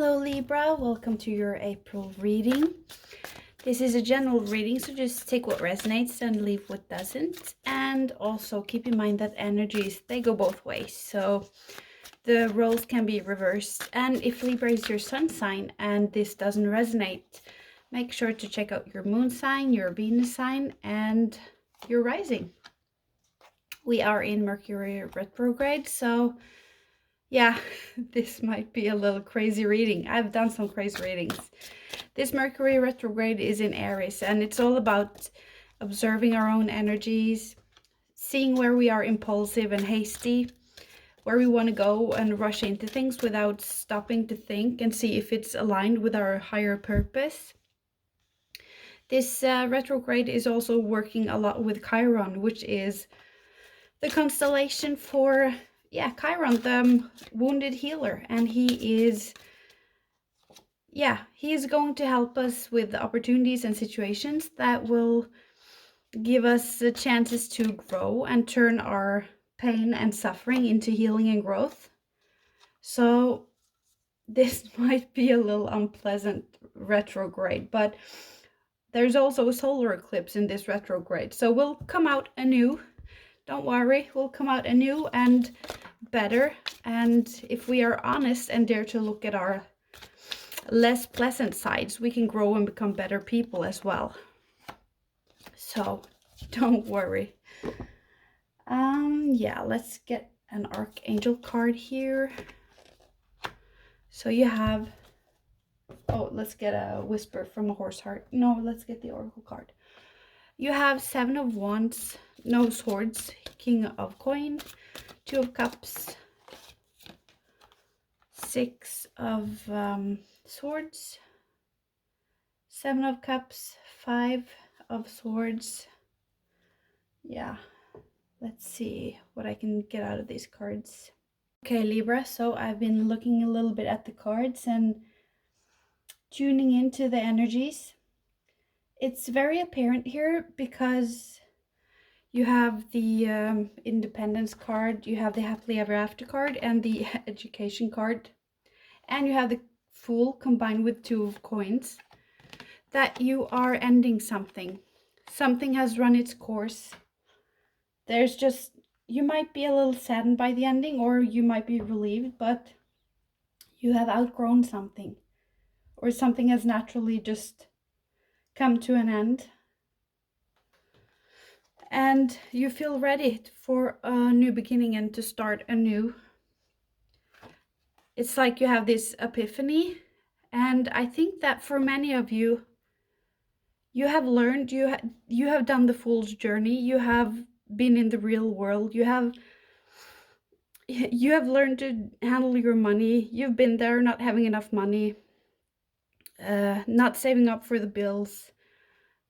Hello Libra, welcome to your April reading. This is a general reading, so just take what resonates and leave what doesn't. And also keep in mind that energies, they go both ways. So the roles can be reversed. And if Libra is your sun sign and this doesn't resonate, make sure to check out your moon sign, your Venus sign, and your rising. We are in Mercury retrograde, so yeah, this might be a little crazy reading. I've done some crazy readings. This Mercury retrograde is in Aries, and it's all about observing our own energies, seeing where we are impulsive and hasty, where we want to go and rush into things without stopping to think and see if it's aligned with our higher purpose. This retrograde is also working a lot with Chiron, which is the constellation for Chiron, the wounded healer, and he is going to help us with opportunities and situations that will give us the chances to grow and turn our pain and suffering into healing and growth. So this might be a little unpleasant retrograde, but there's also a solar eclipse in this retrograde, so we'll come out anew. Don't worry, we'll come out anew and better. And if we are honest and dare to look at our less pleasant sides, we can grow and become better people as well. So don't worry. Let's get an archangel card here. So you have, let's get a whisper from a horse heart. No, let's get the oracle card. You have 7 of Wands, no swords, King of Coin, 2 of Cups, 6 of Swords, 7 of Cups, 5 of Swords. Yeah, let's see what I can get out of these cards. Okay, Libra, so I've been looking a little bit at the cards and tuning into the energies. It's very apparent here because you have the independence card, you have the happily ever after card, and the education card, and you have the Fool combined with 2 of coins. That you are ending something. Something has run its course. There's just, you might be a little saddened by the ending, or you might be relieved, but you have outgrown something, or something has naturally just come to an end. And you feel ready for a new beginning and to start anew. It's like you have this epiphany, and I think that for many of you, you have learned, you have done the fool's journey, you have been in the real world, you have learned to handle your money, you've been there not having enough money, not saving up for the bills,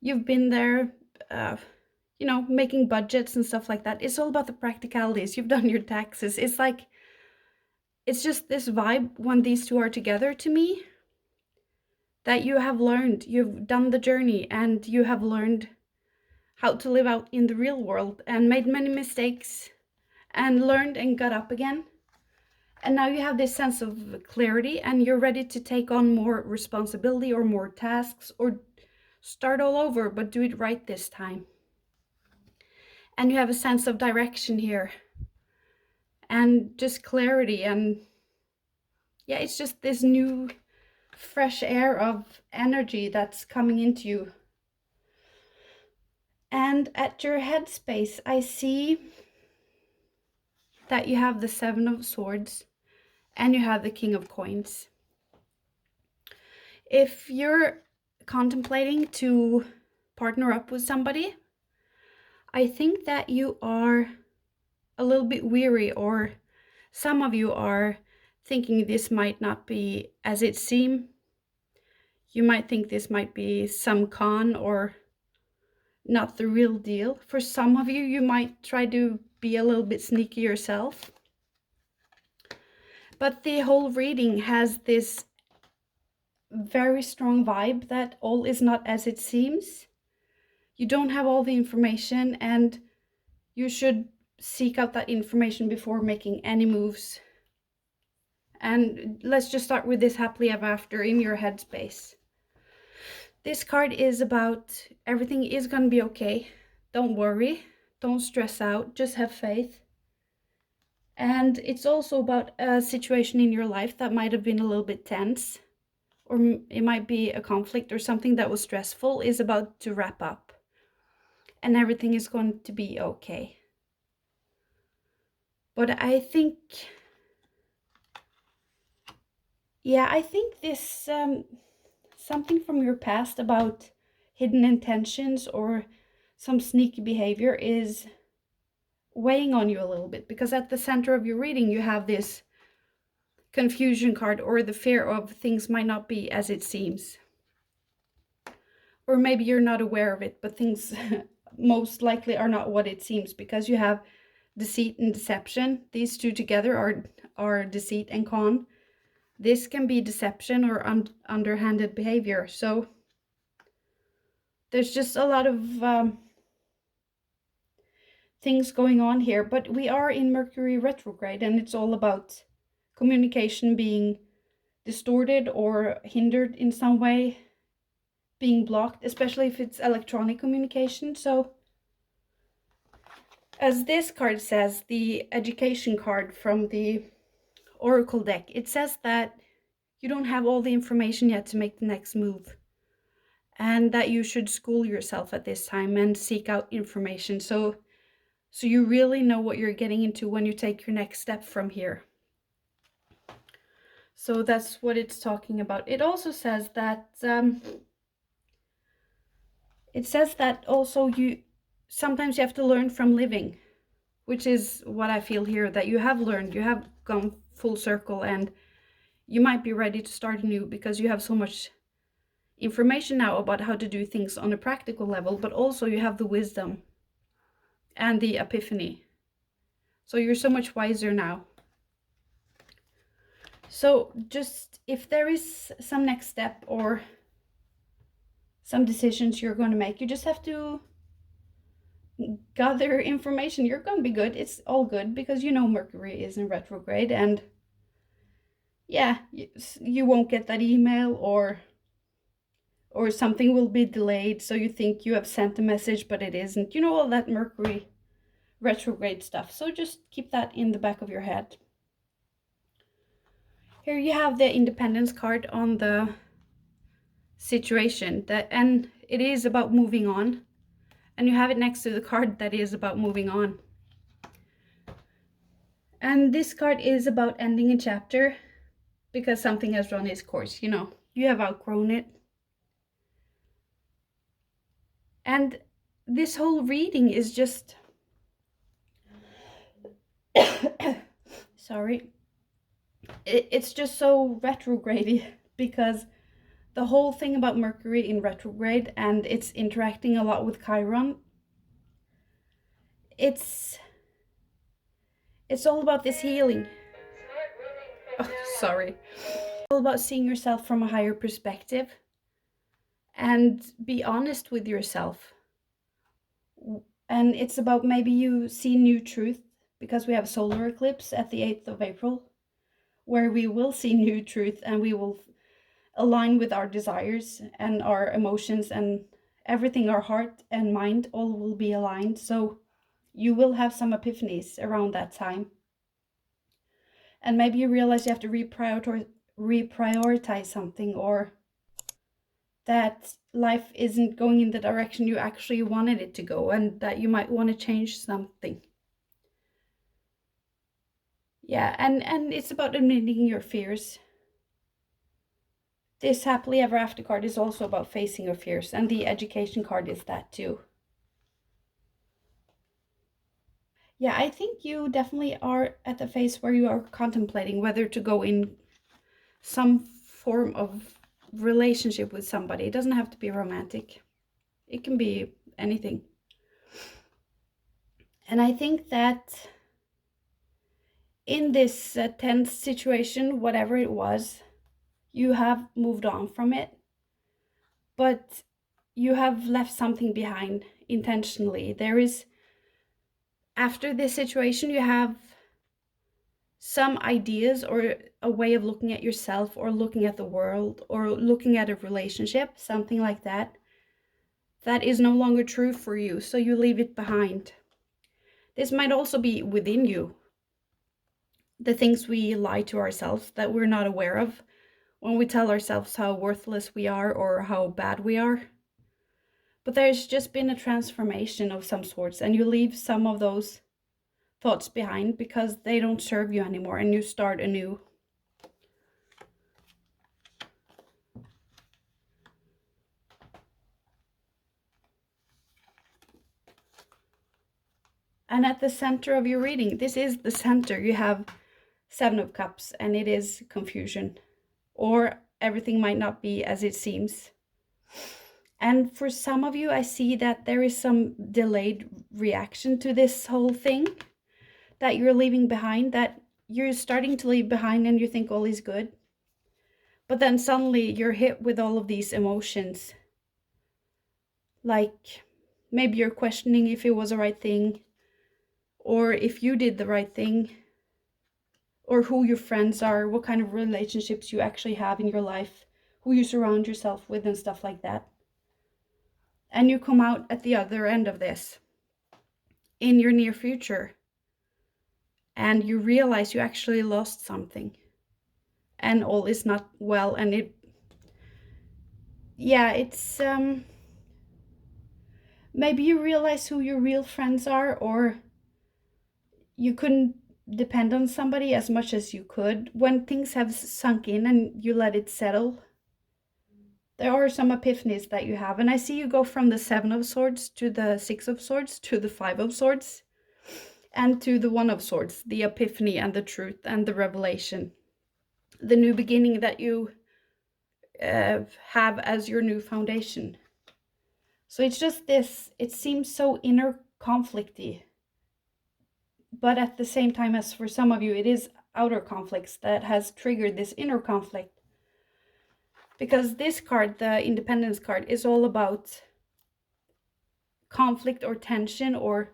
you've been there making budgets and stuff like that. It's all about the practicalities. You've done your taxes. It's like, it's just this vibe when these two are together to me, that you have learned, you've done the journey, and you have learned how to live out in the real world and made many mistakes and learned and got up again. And now you have this sense of clarity and you're ready to take on more responsibility or more tasks or start all over, but do it right this time. And you have a sense of direction here and just clarity, and it's just this new fresh air of energy that's coming into you. And at your headspace, I see that you have the 7 of Swords and you have the King of Coins. If you're contemplating to partner up with somebody, I think that you are a little bit weary, or some of you are thinking this might not be as it seems. You might think this might be some con or not the real deal. For some of you, you might try to be a little bit sneaky yourself. But the whole reading has this very strong vibe that all is not as it seems. You don't have all the information, and you should seek out that information before making any moves And let's just start with this happily ever after in your headspace. This card is about everything is going to be okay. Don't worry. Don't stress out. Just have faith. And it's also about a situation in your life that might have been a little bit tense, or it might be a conflict or something that was stressful is about to wrap up. And everything is going to be okay. But I think, I think this, something from your past about hidden intentions or some sneaky behavior is weighing on you a little bit, because at the center of your reading you have this confusion card, or the fear of things might not be as it seems. Or maybe you're not aware of it, but things most likely are not what it seems, because you have deceit and deception. These two together are deceit and con. This can be deception or underhanded behavior. So there's just a lot of things going on here. But we are in Mercury retrograde, and it's all about communication being distorted or hindered in some way, being blocked, especially if it's electronic communication. So as this card says, the education card from the Oracle deck, it says that you don't have all the information yet to make the next move, and that you should school yourself at this time and seek out information so you really know what you're getting into when you take your next step from here. So that's what it's talking about. It also says that also sometimes you have to learn from living, which is what I feel here, that you have learned, you have gone full circle, and you might be ready to start anew because you have so much information now about how to do things on a practical level, but also you have the wisdom and the epiphany. So you're so much wiser now. So just if there is some next step or some decisions you're going to make, you just have to gather information. You're going to be good. It's all good because you know Mercury is in retrograde, and yeah, you won't get that email, or something will be delayed, so you think you have sent a message but it isn't. You know, all that Mercury retrograde stuff. So just keep that in the back of your head. Here you have the Independence card on the situation, and it is about moving on, and you have it next to the card that is about moving on. And this card is about ending a chapter because something has run its course. You know, you have outgrown it. And this whole reading is just sorry, it's just so retrograde because the whole thing about Mercury in retrograde, and it's interacting a lot with Chiron, it's all about this healing. Oh, sorry. It's all about seeing yourself from a higher perspective and be honest with yourself. And it's about maybe you see new truth, because we have solar eclipse at the 8th of April, where we will see new truth and we will align with our desires and our emotions and everything, our heart and mind, all will be aligned. So you will have some epiphanies around that time. And maybe you realize you have to reprioritize something, or that life isn't going in the direction you actually wanted it to go, and that you might want to change something. Yeah, and it's about admitting your fears. This happily ever after card is also about facing your fears, and the education card is that too. Yeah, I think you definitely are at the phase where you are contemplating whether to go in some form of relationship with somebody. It doesn't have to be romantic. It can be anything. And I think that in this tense situation, whatever it was, you have moved on from it, but you have left something behind intentionally. There is, after this situation, you have some ideas or a way of looking at yourself or looking at the world or looking at a relationship, something like that, that is no longer true for you, so you leave it behind. This might also be within you. The things we lie to ourselves that we're not aware of when we tell ourselves how worthless we are or how bad we are. But there's just been a transformation of some sorts, and you leave some of those thoughts behind because they don't serve you anymore, and you start anew. And at the center of your reading, this is the center, you have Seven of Cups, and it is confusion, or everything might not be as it seems. And for some of you, I see that there is some delayed reaction to this whole thing that you're leaving behind, that you're starting to leave behind and you think all is good. But then suddenly you're hit with all of these emotions. Like maybe you're questioning if it was the right thing, or if you did the right thing, or who your friends are, what kind of relationships you actually have in your life, who you surround yourself with and stuff like that. And you come out at the other end of this in your near future, and you realize you actually lost something and all is not well. And it's maybe you realize who your real friends are, or you couldn't depend on somebody as much as you could when things have sunk in and you let it settle. There are some epiphanies that you have, and I see you go from the Seven of Swords to the Six of Swords to the Five of Swords and to the One of Swords, the epiphany and the truth and the revelation, the new beginning that you have as your new foundation. So it's just this, it seems so inner conflicty, but at the same time, as for some of you, it is outer conflicts that has triggered this inner conflict. Because this card, the Independence card, is all about conflict or tension or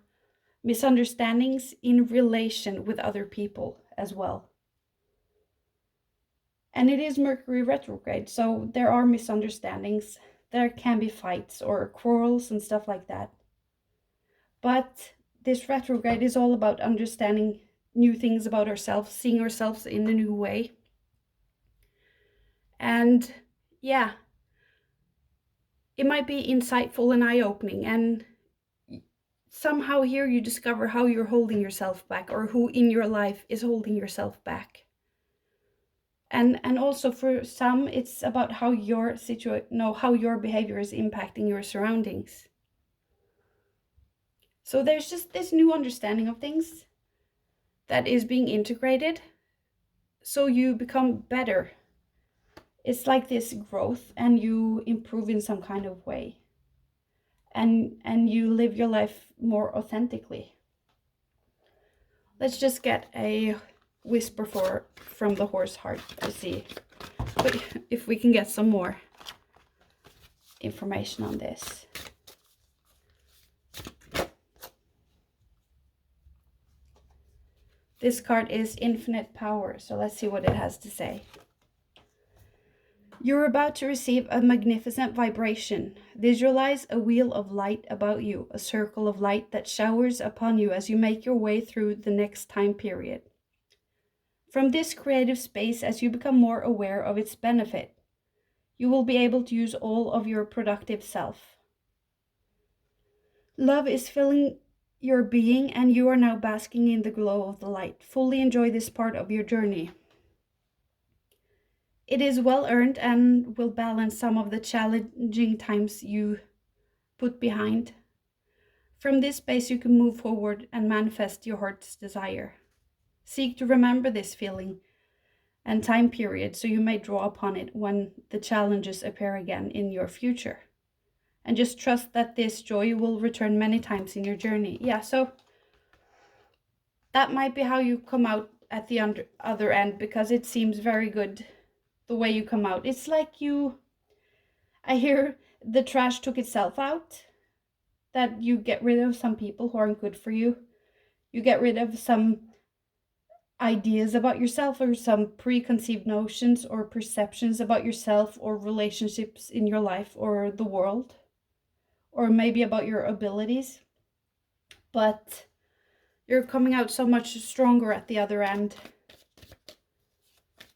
misunderstandings in relation with other people as well. And it is Mercury retrograde, so there are misunderstandings. There can be fights or quarrels and stuff like that. But this retrograde is all about understanding new things about ourselves, seeing ourselves in a new way. And yeah, it might be insightful and eye-opening, and somehow here you discover how you're holding yourself back, or who in your life is holding yourself back. And also for some, it's about how your how your behavior is impacting your surroundings. So there's just this new understanding of things that is being integrated, so you become better. It's like this growth, and you improve in some kind of way, and you live your life more authentically. Let's just get a whisper from the horse heart to see if we can get some more information on this. This card is infinite power, so let's see what it has to say. You're about to receive a magnificent vibration. Visualize a wheel of light about you, a circle of light that showers upon you as you make your way through the next time period. From this creative space, as you become more aware of its benefit, you will be able to use all of your productive self. Love is filling your being, and you are now basking in the glow of the light. Fully enjoy this part of your journey. It is well earned and will balance some of the challenging times you put behind. From this space, you can move forward and manifest your heart's desire. Seek to remember this feeling and time period, so you may draw upon it when the challenges appear again in your future. And just trust that this joy will return many times in your journey. Yeah, so that might be how you come out at the other end, because it seems very good the way you come out. It's like I hear the trash took itself out, that you get rid of some people who aren't good for you. You get rid of some ideas about yourself, or some preconceived notions or perceptions about yourself or relationships in your life or the world, or maybe about your abilities. But you're coming out so much stronger at the other end.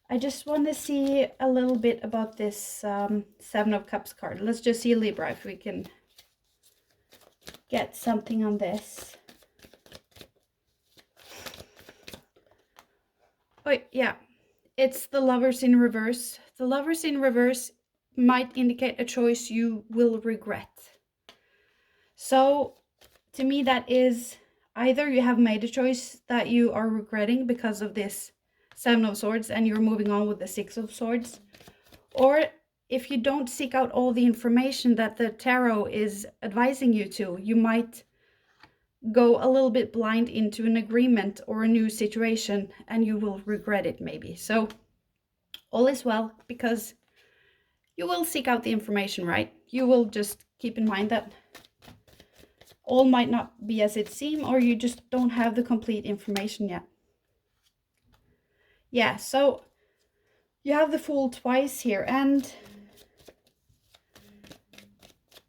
I just want to see a little bit about this Seven of Cups card. Let's just see, Libra, if we can get something on this. Oh, yeah. It's the Lovers in reverse. The Lovers in reverse might indicate a choice you will regret. So, to me, that is either you have made a choice that you are regretting because of this Seven of Swords and you're moving on with the Six of Swords. Or if you don't seek out all the information that the tarot is advising you to, you might go a little bit blind into an agreement or a new situation and you will regret it maybe. So all is well, because you will seek out the information, right? You will just keep in mind that all might not be as it seems, or you just don't have the complete information yet. Yeah, so you have the Fool twice here, and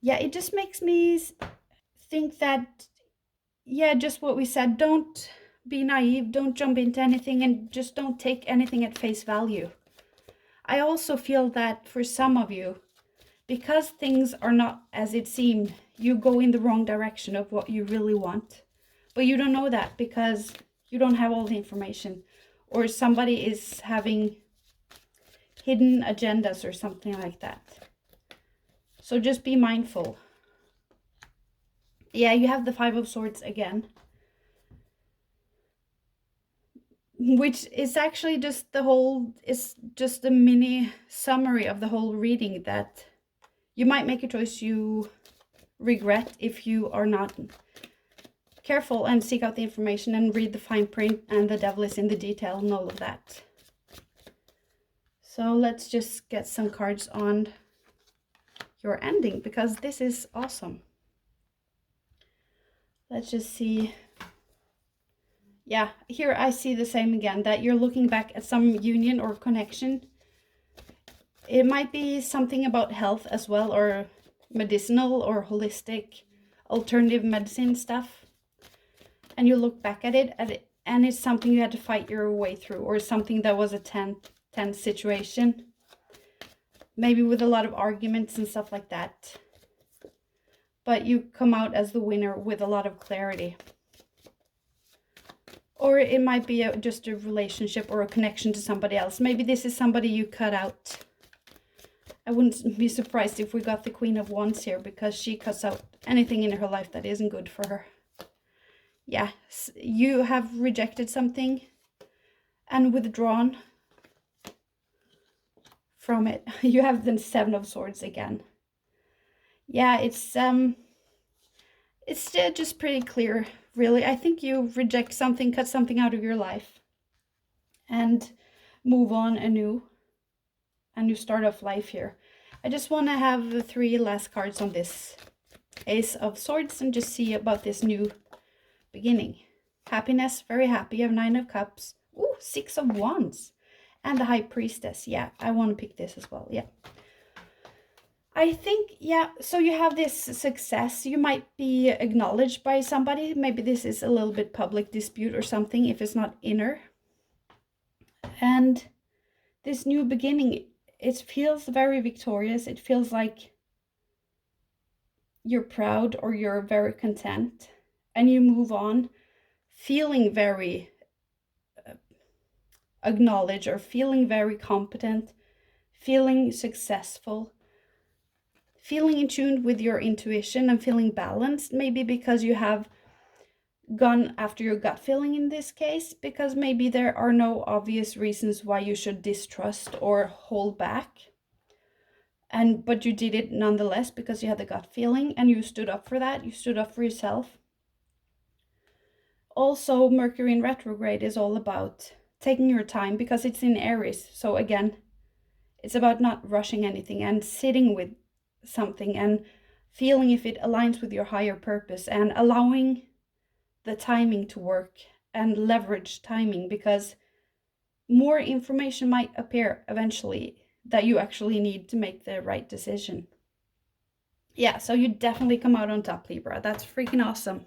yeah, it just makes me think that, yeah, just what we said, don't be naive, don't jump into anything, and just don't take anything at face value. I also feel that for some of you, because things are not as it seemed, you go in the wrong direction of what you really want. But you don't know that because you don't have all the information, or somebody is having hidden agendas or something like that. So just be mindful. Yeah, you have the Five of Swords again, which is actually just the whole, is just a mini summary of the whole reading, that you might make a choice you regret if you are not careful and seek out the information and read the fine print, and the devil is in the detail and all of that. So let's just get some cards on your ending, because this is awesome. Let's just see. Yeah, here I see the same again, that you're looking back at some union or connection. It might be something about health as well, or medicinal or holistic alternative medicine stuff. And you look back at it and it's something you had to fight your way through, or something that was a tense situation. Maybe with a lot of arguments and stuff like that. But you come out as the winner with a lot of clarity. Or it might be just a relationship or a connection to somebody else. Maybe this is somebody you cut out. I wouldn't be surprised if we got the Queen of Wands here, because she cuts out anything in her life that isn't good for her. Yeah, you have rejected something and withdrawn from it. You have the Seven of Swords again. Yeah, it's still just pretty clear, really. I think you reject something, cut something out of your life, and move on anew, and you start off life here. I just want to have the 3 last cards on this Ace of Swords and just see about this new beginning. Happiness, very happy. You have 9 of Cups. Ooh, 6 of Wands. And the High Priestess. Yeah, I want to pick this as well. Yeah. I think, yeah, so you have this success. You might be acknowledged by somebody. Maybe this is a little bit public dispute or something, if it's not inner. And this new beginning, it feels very victorious. It feels like you're proud, or you're very content, and you move on feeling very acknowledged, or feeling very competent, feeling successful, feeling in tune with your intuition, and feeling balanced, maybe because you have gone after your gut feeling in this case, because maybe there are no obvious reasons why you should distrust or hold back. But you did it nonetheless because you had the gut feeling, and you stood up for that. You stood up for yourself. Also, Mercury in retrograde is all about taking your time, because it's in Aries. So again, it's about not rushing anything, and sitting with something and feeling if it aligns with your higher purpose, and allowing the timing to work, and leverage timing, because more information might appear eventually that you actually need to make the right decision. Yeah, so you definitely come out on top, Libra. That's freaking awesome.